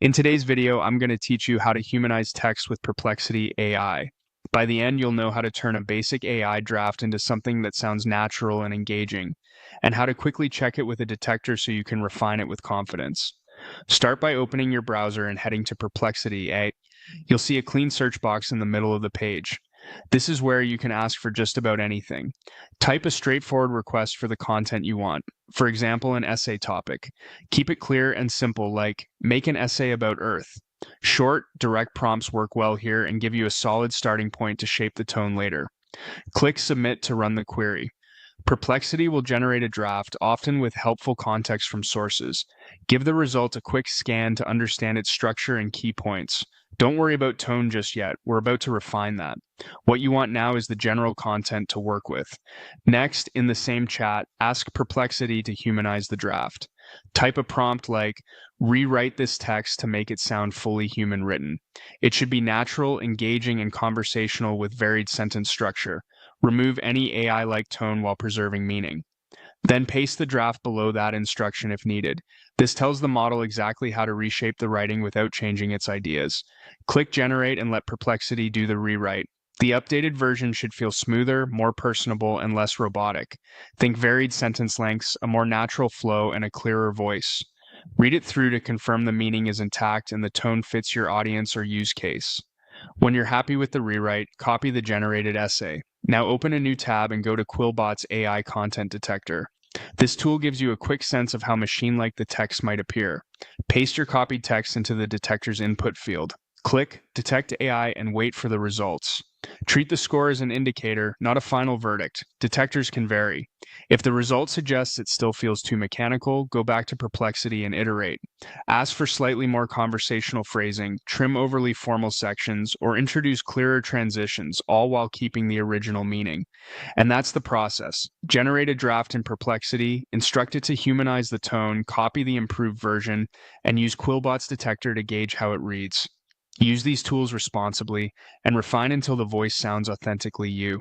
In today's video, I'm going to teach you how to humanize text with Perplexity AI. By the end, you'll know how to turn a basic AI draft into something that sounds natural and engaging, and how to quickly check it with a detector so you can refine it with confidence. Start by opening your browser and heading to Perplexity AI. You'll see a clean search box in the middle of the page. This is where you can ask for just about anything. Type a straightforward request for the content you want. For example, an essay topic. Keep it clear and simple, like make an essay about Earth. Short, direct prompts work well here and give you a solid starting point to shape the tone later. Click Submit to run the query. Perplexity will generate a draft, often with helpful context from sources. Give the result a quick scan to understand its structure and key points. Don't worry about tone just yet. We're about to refine that. What you want now is the general content to work with. Next, in the same chat, ask Perplexity to humanize the draft. Type a prompt like, rewrite this text to make it sound fully human written. It should be natural, engaging, and conversational with varied sentence structure. Remove any AI-like tone while preserving meaning. Then paste the draft below that instruction if needed. This tells the model exactly how to reshape the writing without changing its ideas. Click Generate and let Perplexity do the rewrite. The updated version should feel smoother, more personable, and less robotic. Think varied sentence lengths, a more natural flow, and a clearer voice. Read it through to confirm the meaning is intact and the tone fits your audience or use case. When you're happy with the rewrite, copy the generated essay. Now open a new tab and go to Quillbot's AI content detector. This tool gives you a quick sense of how machine-like the text might appear. Paste your copied text into the detector's input field. Click Detect AI and wait for the results. Treat the score as an indicator, not a final verdict. Detectors can vary. If the result suggests it still feels too mechanical, go back to Perplexity and iterate. Ask for slightly more conversational phrasing, trim overly formal sections, or introduce clearer transitions, all while keeping the original meaning. And that's the process. Generate a draft in Perplexity, instruct it to humanize the tone, copy the improved version, and use Quillbot's detector to gauge how it reads. Use these tools responsibly and refine until the voice sounds authentically you.